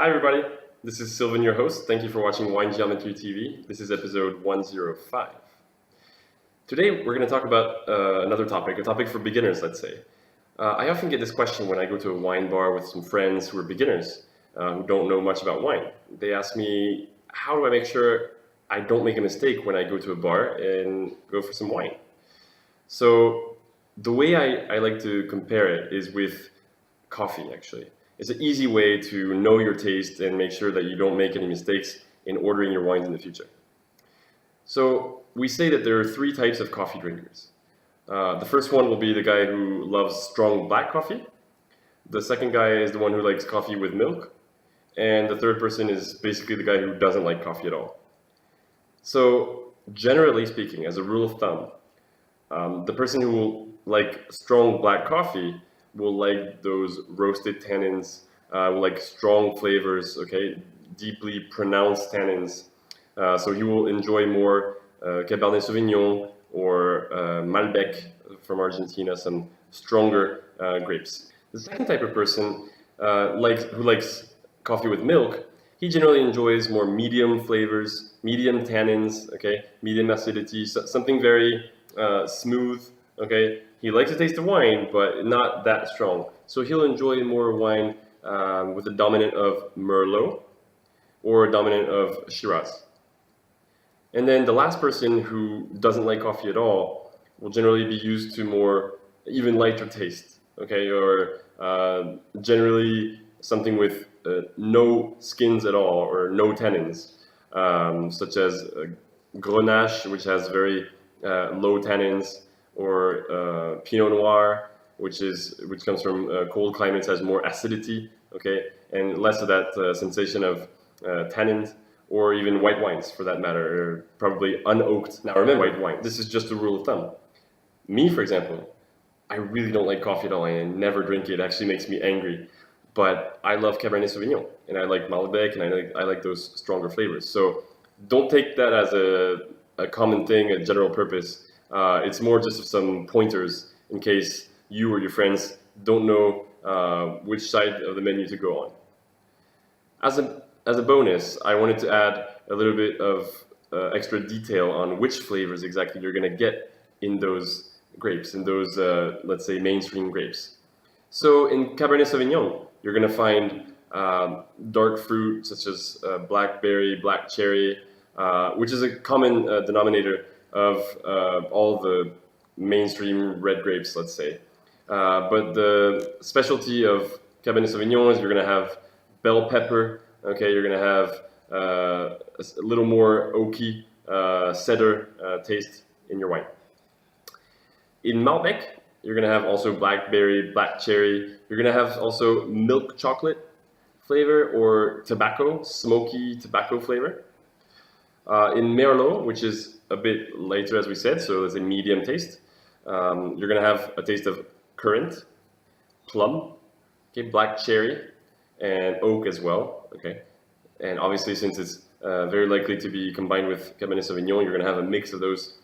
Hi, everybody. This is Sylvan, your host. Thank you for watching Wine Geometry TV. This is episode 105. Today, we're going to talk about another topic, a topic for beginners, let's say. I often get this question when I go to a wine bar with some friends who are beginners, who don't know much about wine. They ask me, how do I make sure I don't make a mistake when I go to a bar and go for some wine? So, the way I like to compare it is with coffee, actually. It's an easy way to know your taste and make sure that you don't make any mistakes in ordering your wines in the future. So we say that there are three types of coffee drinkers. The first one will be the guy who loves strong black coffee. The second guy is the one who likes coffee with milk. And the third person is basically the guy who doesn't like coffee at all. So generally speaking, as a rule of thumb, the person who will like strong black coffee will like those roasted tannins, will like strong flavors, okay, deeply pronounced tannins. So he will enjoy more Cabernet Sauvignon or Malbec from Argentina, some stronger grapes. The second type of person who likes coffee with milk, he generally enjoys more medium flavors, medium tannins, okay, medium acidity, something very smooth, okay. He likes the taste of wine, but not that strong. So he'll enjoy more wine with a dominant of Merlot or a dominant of Shiraz. And then the last person who doesn't like coffee at all will generally be used to more even lighter taste, okay, or generally something with no skins at all or no tannins, such as Grenache, which has very low tannins, or Pinot Noir, which comes from cold climates, has more acidity, okay, and less of that sensation of tannins, or even white wines for that matter, are probably unoaked. Now remember, white wine. This is just a rule of thumb. Me, for example, I really don't like coffee at all. I never drink it. It actually makes me angry. But I love Cabernet Sauvignon, and I like Malbec, and I like those stronger flavors. So don't take that as a common thing, a general purpose. It's more just some pointers in case you or your friends don't know which side of the menu to go on. As a bonus, I wanted to add a little bit of extra detail on which flavors exactly you're going to get in those grapes, in those, let's say, mainstream grapes. So in Cabernet Sauvignon, you're going to find dark fruit such as blackberry, black cherry, which is a common denominator of all the mainstream red grapes, let's say. But the specialty of Cabernet Sauvignon is you're going to have bell pepper. Okay, you're going to have a little more oaky cedar taste in your wine. In Malbec, you're going to have also blackberry, black cherry. You're going to have also milk chocolate flavor or tobacco, smoky tobacco flavor. In Merlot, which is a bit later, as we said, so it's a medium taste, you're going to have a taste of currant, plum, okay, black cherry, and oak as well, okay. And obviously, since it's very likely to be combined with Cabernet Sauvignon, you're going to have a mix of those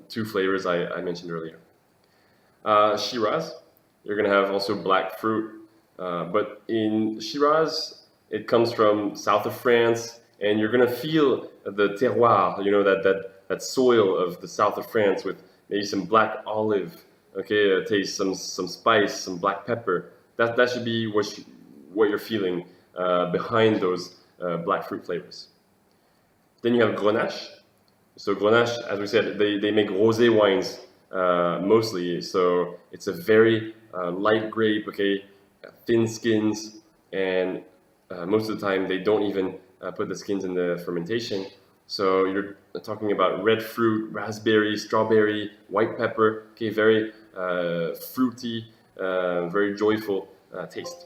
two flavors I mentioned earlier. Shiraz, you're going to have also black fruit, but in Shiraz, it comes from south of France, and you're going to feel the terroir, you know, that soil of the south of France with maybe some black olive, okay, taste, some spice, some black pepper. That should be what you're feeling behind those black fruit flavors. Then you have Grenache. So Grenache, as we said, they make rosé wines mostly. So it's a very light grape, okay, thin skins, and most of the time they don't even put the skins in the fermentation. So you're talking about red fruit, raspberry, strawberry, white pepper, okay, very fruity, very joyful taste.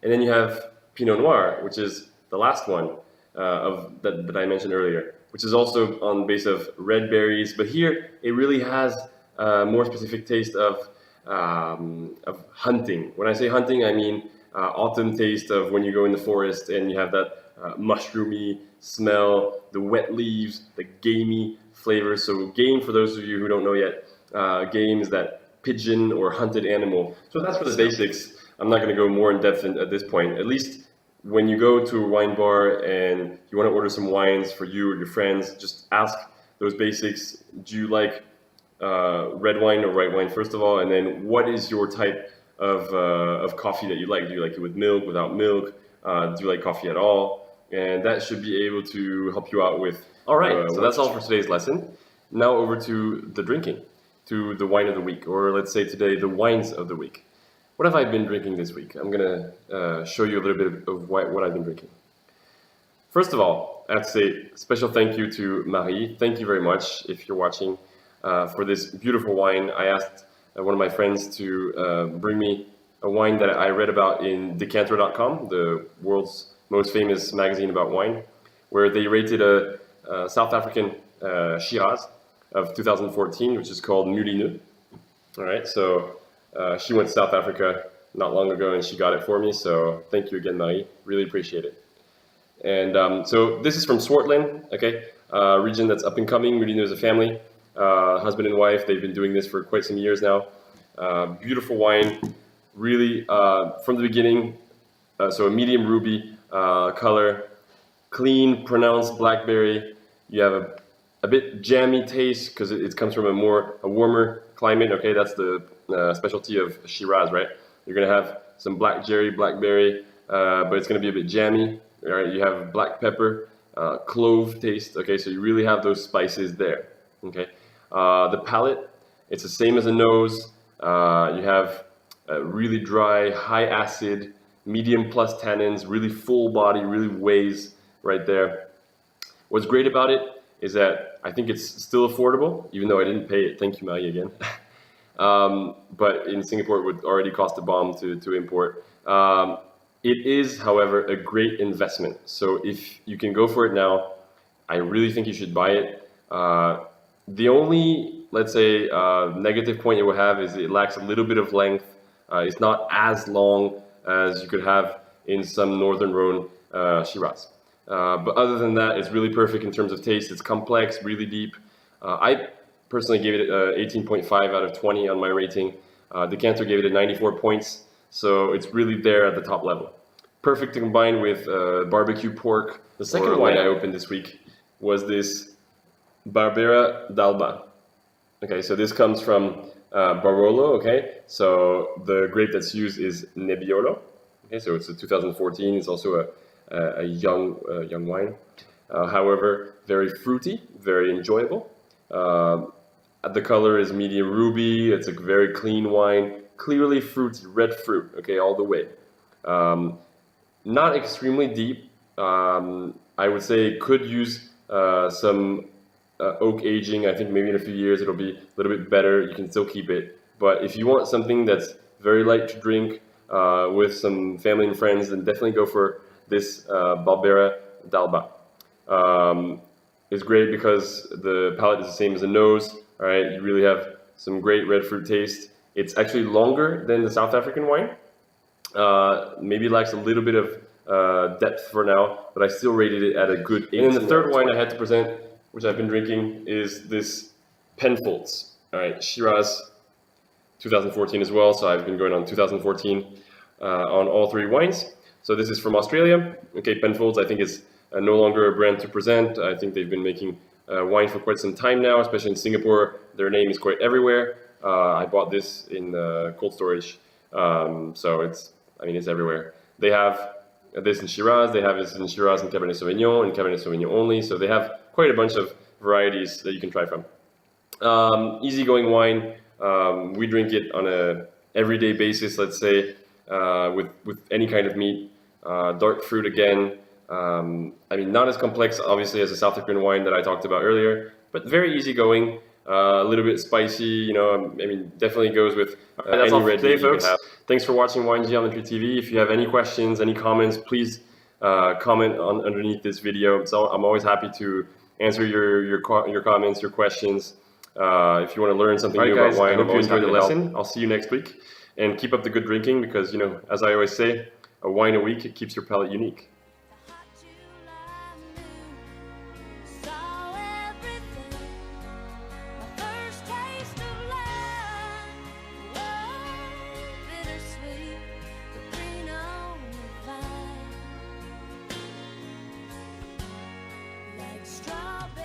And then you have Pinot Noir, which is the last one that I mentioned earlier, which is also on base of red berries, but here it really has a more specific taste of hunting. When I say hunting, I mean autumn taste of when you go in the forest and you have that mushroomy smell, the wet leaves, the gamey flavor. So game, for those of you who don't know yet, game is that pigeon or hunted animal. So that's for the basics. I'm not going to go more in depth at this point. At least when you go to a wine bar and you want to order some wines for you or your friends, just ask those basics. Do you like red wine or white wine, first of all? And then what is your type of coffee that you like? Do you like it with milk, without milk? Do you like coffee at all? And that should be able to help you out with. All right, so that's all for today's lesson. Now over to the drinking, to the wine of the week, or let's say today, the wines of the week. What have I been drinking this week? I'm going to show you a little bit of what I've been drinking. First of all, I have to say special thank you to Marie. Thank you very much, if you're watching, for this beautiful wine. I asked one of my friends to bring me a wine that I read about in Decanter.com, the world's most famous magazine about wine, where they rated a South African Shiraz of 2014, which is called Mulineux. All right, so she went to South Africa not long ago and she got it for me, so thank you again, Marie. Really appreciate it. And so this is from Swartland, okay, region that's up and coming. Mulineux is a family, husband and wife. They've been doing this for quite some years now. Beautiful wine, really from the beginning. So a medium ruby color, clean, pronounced blackberry. You have a bit jammy taste because it comes from a warmer climate. Okay, that's the specialty of Shiraz, right? You're gonna have some black cherry, blackberry, but it's gonna be a bit jammy. All right, you have black pepper, clove taste. Okay, so you really have those spices there. Okay, the palate, it's the same as a nose. You have really dry, high acid, medium plus tannins, really full body, really weighs right there. What's great about it is that I think it's still affordable, even though I didn't pay it. Thank you, Marie, again. But in Singapore, it would already cost a bomb to import. It is, however, a great investment. So if you can go for it now, I really think you should buy it. The only, let's say, negative point it will have is it lacks a little bit of length. It's not as long as you could have in some Northern Rhone Shiraz. But other than that, it's really perfect in terms of taste. It's complex, really deep. I personally gave it 18.5 out of 20 on my rating. Decanter gave it a 94 points. So it's really there at the top level. Perfect to combine with barbecue pork. The second wine I opened this week was this Barbera d'Alba. Okay, so this comes from Barolo, okay? So the grape that's used is Nebbiolo. Okay, so it's a 2014. It's also a young wine. However, very fruity, very enjoyable. The color is medium ruby. It's a very clean wine. Clearly fruity, red fruit, okay, all the way. Not extremely deep. I would say could use some oak aging. I think maybe in a few years it'll be a little bit better. You can still keep it. But if you want something that's very light to drink with some family and friends, then definitely go for this Barbera d'Alba. It's great because the palate is the same as the nose. All right, you really have some great red fruit taste. It's actually longer than the South African wine. Maybe lacks a little bit of depth for now, but I still rated it at a good 8. And then the third wine I had to present, which I've been drinking, is this Penfolds. All right, Shiraz 2014 as well, so I've been going on 2014 on all three wines. So this is from Australia. Okay, Penfolds I think is no longer a brand to present. I think they've been making wine for quite some time now, especially in Singapore. Their name is quite everywhere. I bought this in cold storage, so it's everywhere. They have this in Shiraz, they have this in Shiraz and Cabernet Sauvignon, and Cabernet Sauvignon only, so they have quite a bunch of varieties that you can try from. Easygoing wine. We drink it on a everyday basis, let's say, with any kind of meat. Dark fruit again. Not as complex, obviously, as a South African wine that I talked about earlier, but very easygoing. A little bit spicy, definitely goes with any red meat you can have. Thanks for watching Wine Geometry TV. If you have any questions, any comments, please comment underneath this video. So I'm always happy to answer your comments, your questions. If you want to learn something new about wine, I hope you enjoyed the lesson. I'll see you next week, and keep up the good drinking because, as I always say, a wine a week, it keeps your palate unique. salvation.